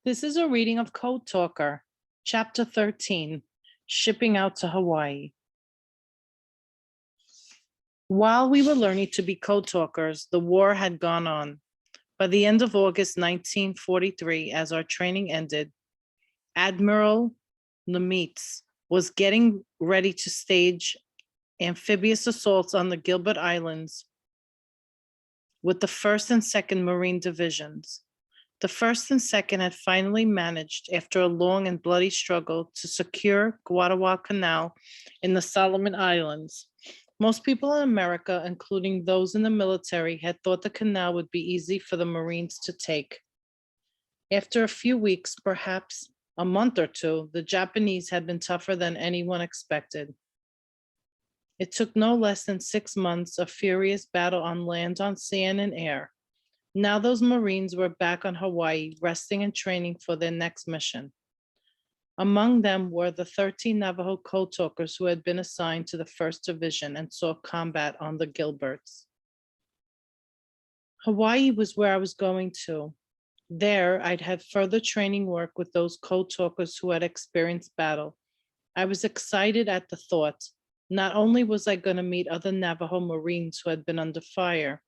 This is a reading of Code Talker, Chapter 13, Shipping Out to Hawaii. While we were learning to be code talkers, the war had gone on. By the end of August 1943, as our training ended, Admiral Nimitz was getting ready to stage amphibious assaults on the Gilbert Islands with the 1st and 2nd Marine Divisions. The 1st and 2nd had finally managed, after a long and bloody struggle, to secure Guadalajara Canal in the Solomon Islands. Most people in America, including those in the military, had thought the canal would be easy for the Marines to take. After a few weeks, perhaps a month or two, the Japanese had been tougher than anyone expected. It took no less than 6 months of furious battle on land, on sand, and air. Now those Marines were back on Hawaii, resting and training for their next mission. Among them were the 13 Navajo code talkers who had been assigned to the 1st Division and saw combat on the Gilberts. Hawaii was where I was going to. There, I'd have further training work with those code talkers who had experienced battle. I was excited at the thought. Not only was I going to meet other Navajo Marines who had been under fire,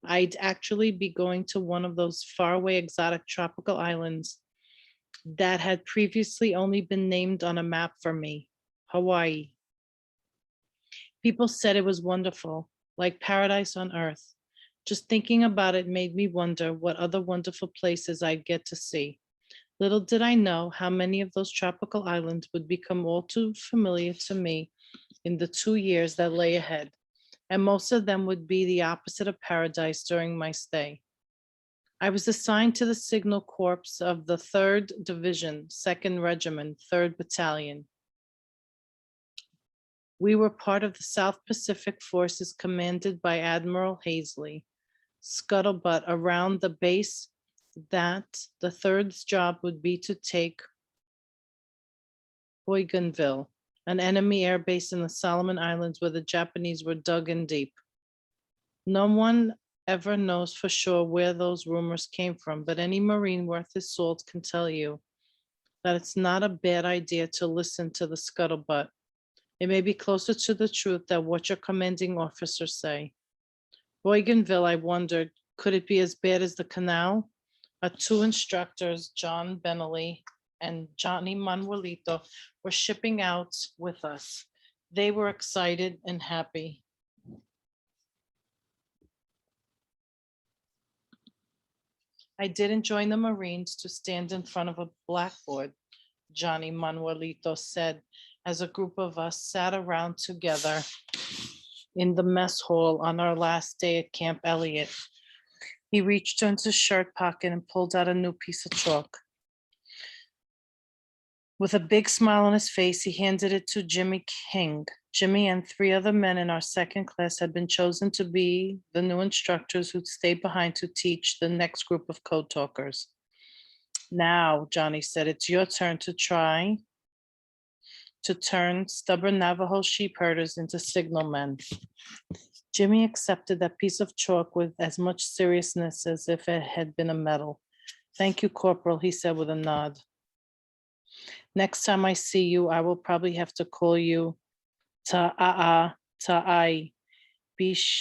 I'd actually be going to one of those faraway exotic tropical islands that had previously only been named on a map for me, Hawaii. People said it was wonderful, like paradise on earth. Just thinking about it made me wonder what other wonderful places I'd get to see. Little did I know how many of those tropical islands would become all too familiar to me in the 2 years that lay ahead, and most of them would be the opposite of paradise during my stay. I was assigned to the Signal Corps of the 3rd Division, 2nd Regiment, 3rd Battalion. We were part of the South Pacific Forces commanded by Admiral Hazley. Scuttlebutt around the base that the 3rd's job would be to take Bougainville, an enemy air base in the Solomon Islands where the Japanese were dug in deep. No one ever knows for sure where those rumors came from, but any Marine worth his salt can tell you that it's not a bad idea to listen to the scuttlebutt. It may be closer to the truth than what your commanding officers say. Bougainville, I wondered, could it be as bad as the canal? Our 2 instructors, John Benelli and Johnny Manuelito, were shipping out with us. They were excited and happy. I didn't join the Marines to stand in front of a blackboard, Johnny Manuelito said, as a group of us sat around together in the mess hall on our last day at Camp Elliott. He reached into his shirt pocket and pulled out a new piece of chalk. With a big smile on his face, he handed it to Jimmy King. Jimmy and 3 other men in our 2nd class had been chosen to be the new instructors who'd stay behind to teach the next group of code talkers. Now, Johnny said, it's your turn to try to turn stubborn Navajo sheep herders into signalmen. Jimmy accepted that piece of chalk with as much seriousness as if it had been a medal. Thank you, Corporal, he said with a nod. Next time I see you, I will probably have to call you Ta'a, Ta'ai, Bishay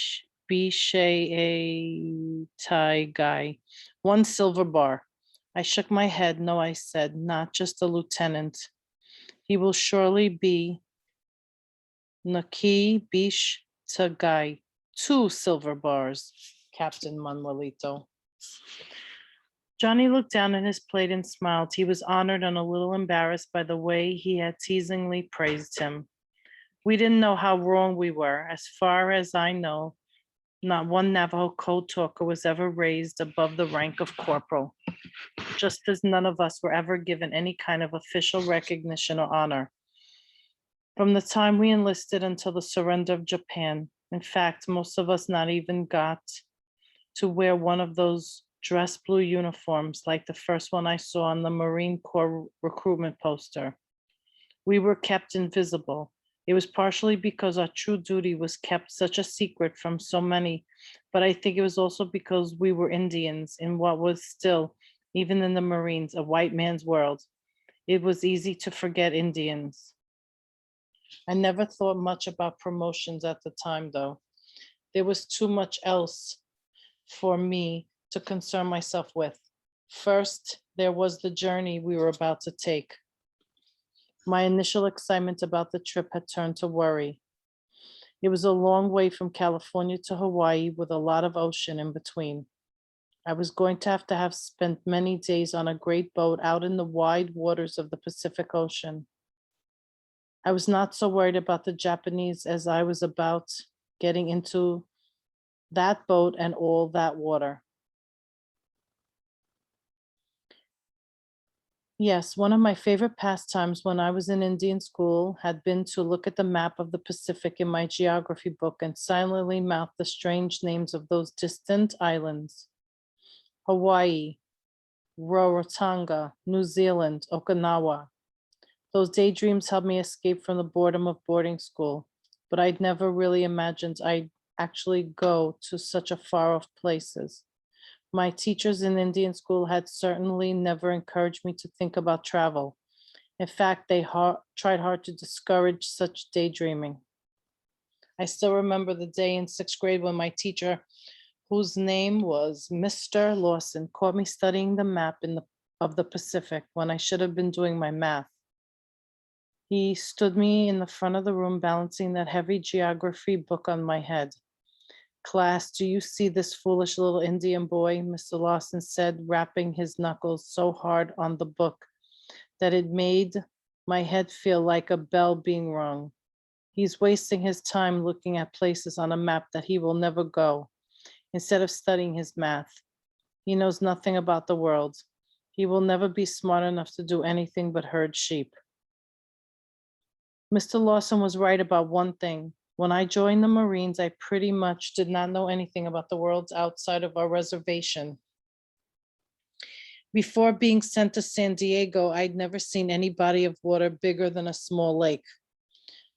Tai guy. 1 silver bar. I shook my head. No, I said, not just a lieutenant. He will surely be Naki Bish Tagai. 2 silver bars, Captain Manuelito. Johnny looked down at his plate and smiled. He was honored and a little embarrassed by the way he had teasingly praised him. We didn't know how wrong we were. As far as I know, not one Navajo code talker was ever raised above the rank of corporal, just as none of us were ever given any kind of official recognition or honor. From the time we enlisted until the surrender of Japan, in fact, most of us not even got to wear one of those dress blue uniforms like the first one I saw on the Marine Corps recruitment poster. We were kept invisible. It was partially because our true duty was kept such a secret from so many, but I think it was also because we were Indians in what was still even in the Marines, a white man's world. It was easy to forget Indians. I never thought much about promotions at the time, though. There was too much else for me to concern myself with. First, there was the journey we were about to take. My initial excitement about the trip had turned to worry. It was a long way from California to Hawaii with a lot of ocean in between. I was going to have spent many days on a great boat out in the wide waters of the Pacific Ocean. I was not so worried about the Japanese as I was about getting into that boat and all that water. Yes, one of my favorite pastimes when I was in Indian school had been to look at the map of the Pacific in my geography book and silently mouth the strange names of those distant islands. Hawaii, Rarotonga, New Zealand, Okinawa. Those daydreams helped me escape from the boredom of boarding school, but I'd never really imagined I'd actually go to such a far off places. My teachers in Indian school had certainly never encouraged me to think about travel. In fact, they tried hard to discourage such daydreaming. I still remember the day in sixth grade when my teacher, whose name was Mr. Lawson, caught me studying the map of the Pacific when I should have been doing my math. He stood me in the front of the room, balancing that heavy geography book on my head. Class, do you see this foolish little Indian boy? Mr. Lawson said, rapping his knuckles so hard on the book that it made my head feel like a bell being rung. He's wasting his time looking at places on a map that he will never go, instead of studying his math. He knows nothing about the world. He will never be smart enough to do anything but herd sheep. Mr. Lawson was right about one thing. When I joined the Marines, I pretty much did not know anything about the world outside of our reservation. Before being sent to San Diego, I'd never seen any body of water bigger than a small lake.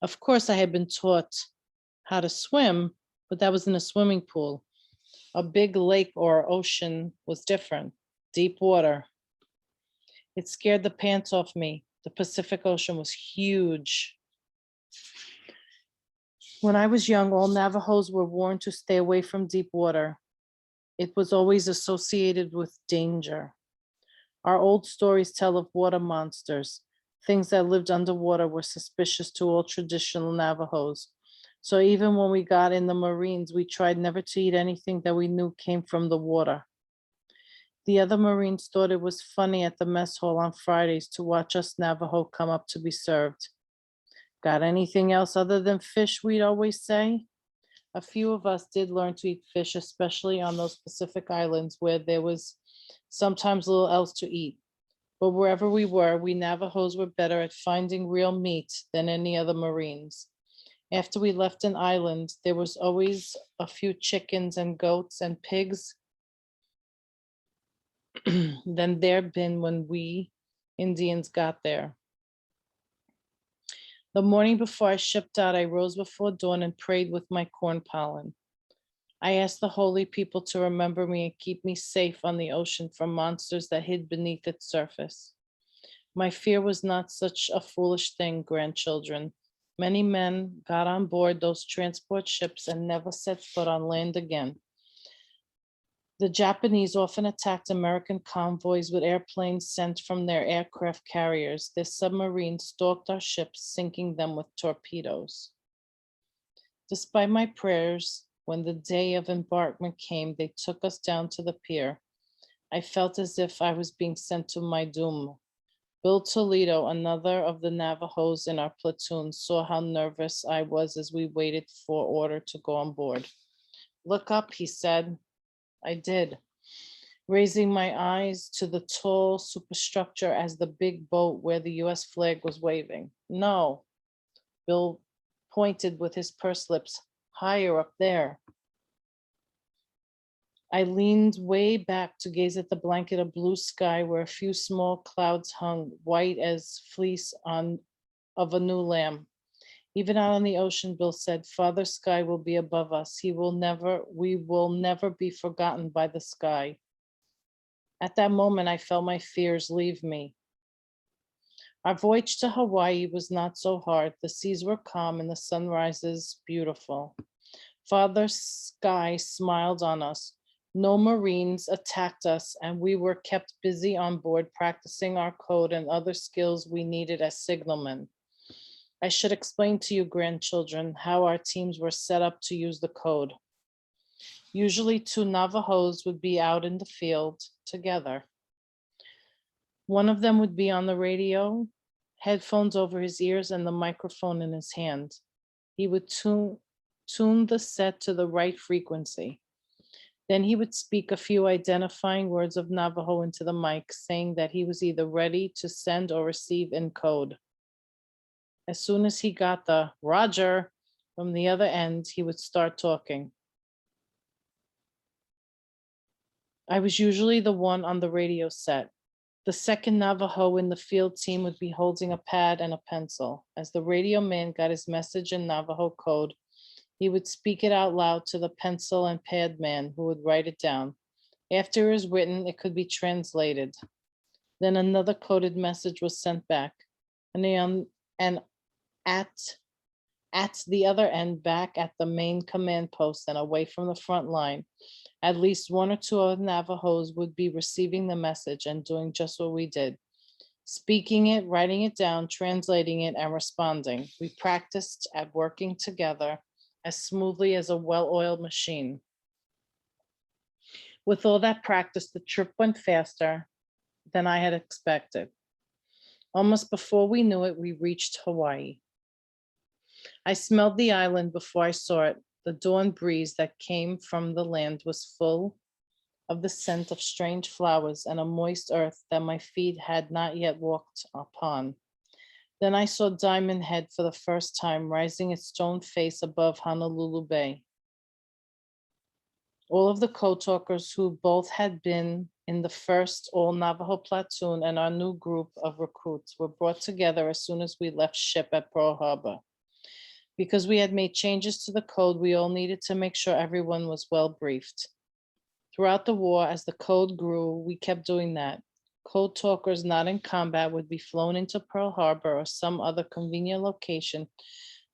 Of course, I had been taught how to swim, but that was in a swimming pool. A big lake or ocean was different, deep water. It scared the pants off me. The Pacific Ocean was huge. When I was young, all Navajos were warned to stay away from deep water. It was always associated with danger. Our old stories tell of water monsters. Things that lived underwater were suspicious to all traditional Navajos. So even when we got in the Marines, we tried never to eat anything that we knew came from the water. The other Marines thought it was funny at the mess hall on Fridays to watch us Navajo come up to be served. Got anything else other than fish, we'd always say? A few of us did learn to eat fish, especially on those Pacific islands where there was sometimes little else to eat. But wherever we were, we Navajos were better at finding real meat than any other Marines. After we left an island, there was always a few chickens and goats and pigs than there'd been when we Indians got there. The morning before I shipped out, I rose before dawn and prayed with my corn pollen. I asked the holy people to remember me and keep me safe on the ocean from monsters that hid beneath its surface. My fear was not such a foolish thing, grandchildren. Many men got on board those transport ships and never set foot on land again. The Japanese often attacked American convoys with airplanes sent from their aircraft carriers. Their submarines stalked our ships, sinking them with torpedoes. Despite my prayers, when the day of embarkment came, they took us down to the pier. I felt as if I was being sent to my doom. Bill Toledo, another of the Navajos in our platoon, saw how nervous I was as we waited for order to go on board. Look up, he said. I did, raising my eyes to the tall superstructure as the big boat where the US flag was waving. No, Bill pointed with his pursed lips, higher up there. I leaned way back to gaze at the blanket of blue sky where a few small clouds hung white as fleece of a new lamb. Even out on the ocean, Bill said, Father Sky will be above us. We will never be forgotten by the sky. At that moment, I felt my fears leave me. Our voyage to Hawaii was not so hard. The seas were calm and the sunrises beautiful. Father Sky smiled on us. No Marines attacked us, and we were kept busy on board practicing our code and other skills we needed as signalmen. I should explain to you, grandchildren, how our teams were set up to use the code. Usually, two Navajos would be out in the field together. One of them would be on the radio, headphones over his ears, and the microphone in his hand. He would tune the set to the right frequency. Then he would speak a few identifying words of Navajo into the mic, saying that he was either ready to send or receive in code. As soon as he got the Roger from the other end, he would start talking. I was usually the one on the radio set. The second Navajo in the field team would be holding a pad and a pencil. As the radio man got his message in Navajo code, he would speak it out loud to the pencil and pad man, who would write it down. After it was written, it could be translated. Then another coded message was sent back. And at the other end, back at the main command post and away from the front line, at least one or two of Navajos would be receiving the message and doing just what we did. Speaking it, writing it down, translating it, and responding. We practiced at working together as smoothly as a well-oiled machine. With all that practice, the trip went faster than I had expected. Almost before we knew it, we reached Hawaii. I smelled the island before I saw it. The dawn breeze that came from the land was full of the scent of strange flowers and a moist earth that my feet had not yet walked upon. Then I saw Diamond Head for the first time, rising its stone face above Honolulu Bay. All of the code talkers who both had been in the first all Navajo platoon and our new group of recruits were brought together as soon as we left ship at Pearl Harbor. Because we had made changes to the code, we all needed to make sure everyone was well briefed. Throughout the war, as the code grew, we kept doing that. Code talkers not in combat would be flown into Pearl Harbor or some other convenient location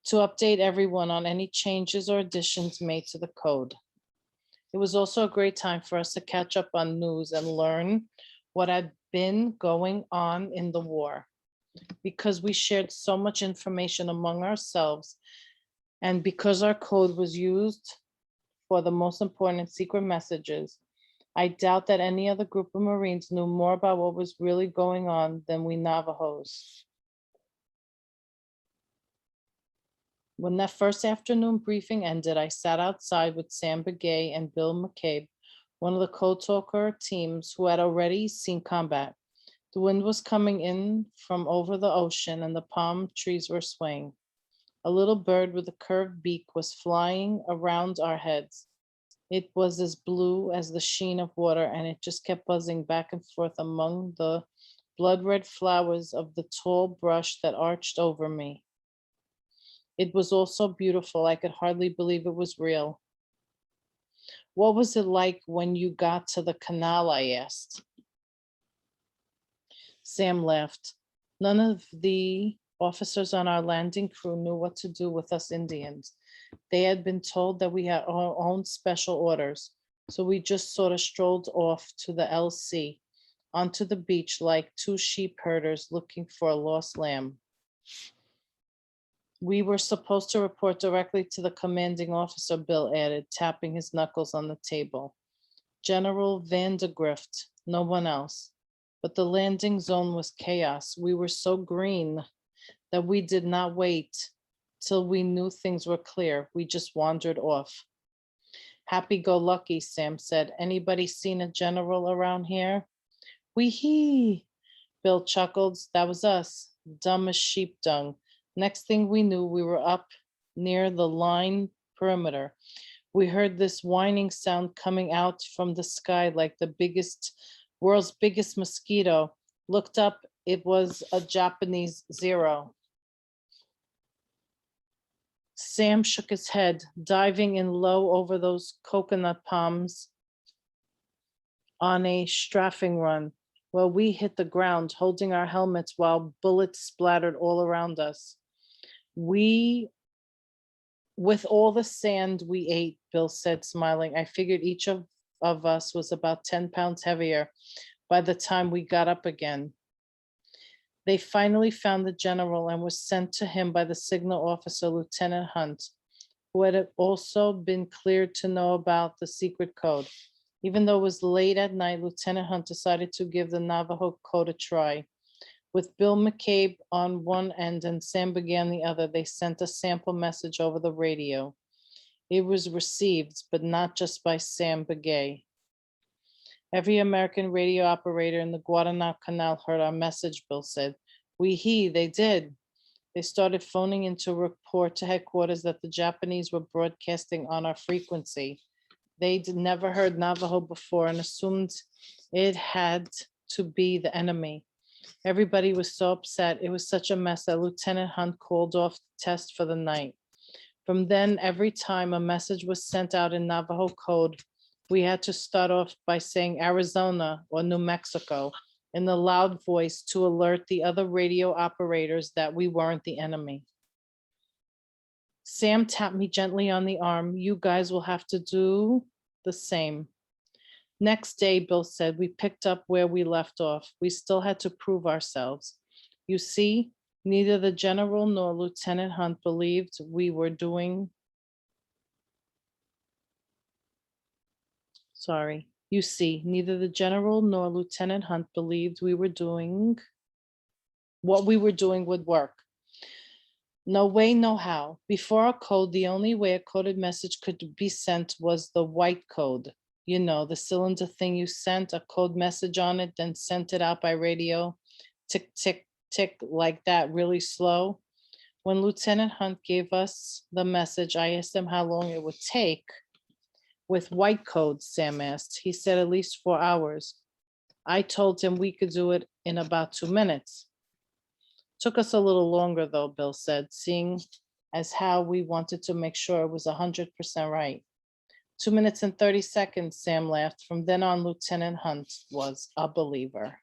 to update everyone on any changes or additions made to the code. It was also a great time for us to catch up on news and learn what had been going on in the war. Because we shared so much information among ourselves, and because our code was used for the most important secret messages, I doubt that any other group of Marines knew more about what was really going on than we Navajos. When that first afternoon briefing ended, I sat outside with Sam Begay and Bill McCabe, one of the code talker teams who had already seen combat. The wind was coming in from over the ocean and the palm trees were swaying. A little bird with a curved beak was flying around our heads. It was as blue as the sheen of water, and it just kept buzzing back and forth among the blood-red flowers of the tall brush that arched over me. It was all so beautiful, I could hardly believe it was real. What was it like when you got to the canal, I asked. Sam laughed. None of the officers on our landing crew knew what to do with us Indians. They had been told that we had our own special orders, so we just sort of strolled off to the LC, onto the beach like two sheep herders looking for a lost lamb. We were supposed to report directly to the commanding officer, Bill added, tapping his knuckles on the table. General Vandergrift, no one else. But the landing zone was chaos. We were so green that we did not wait till we knew things were clear. We just wandered off. Happy-go-lucky, Sam said. Anybody seen a general around here? Wee-hee, Bill chuckled. That was us, dumb as sheep dung. Next thing we knew, we were up near the line perimeter. We heard this whining sound coming out from the sky like the world's biggest mosquito. Looked up, it was a Japanese Zero. Sam shook his head, diving in low over those coconut palms. on a strafing run. Well, we hit the ground, holding our helmets while bullets splattered all around us. With all the sand we ate, Bill said, smiling, I figured each of us was about 10 pounds heavier by the time we got up again. They finally found the general and was sent to him by the signal officer, Lieutenant Hunt, who had also been cleared to know about the secret code. Even though it was late at night, Lieutenant Hunt decided to give the Navajo code a try. With Bill McCabe on one end and Sam Begay on the other, they sent a sample message over the radio. It was received, but not just by Sam Begay. Every American radio operator in the Guadalcanal heard our message, Bill said. They did. They started phoning in to report to headquarters that the Japanese were broadcasting on our frequency. They'd never heard Navajo before and assumed it had to be the enemy. Everybody was so upset. It was such a mess that Lieutenant Hunt called off the test for the night. From then, every time a message was sent out in Navajo code, we had to start off by saying Arizona or New Mexico in the loud voice to alert the other radio operators that we weren't the enemy. Sam tapped me gently on the arm. You guys will have to do the same. Next day, Bill said, we picked up where we left off. We still had to prove ourselves. You see, neither the general nor Lieutenant Hunt believed we were doing. You see, neither the general nor Lieutenant Hunt believed we were doing what we were doing would work. No way, no how. Before our code, the only way a coded message could be sent was the white code. You know, the cylinder thing you sent a code message on it, then sent it out by radio. Tick, tick, tick, like that, really slow. When Lieutenant Hunt gave us the message, I asked him how long it would take. With white code, Sam asked. He said at least 4 hours. I told him we could do it in about 2 minutes. Took us a little longer though, Bill said, seeing as how we wanted to make sure it was 100% right. 2 minutes and 30 seconds, Sam laughed. From then on, Lieutenant Hunt was a believer.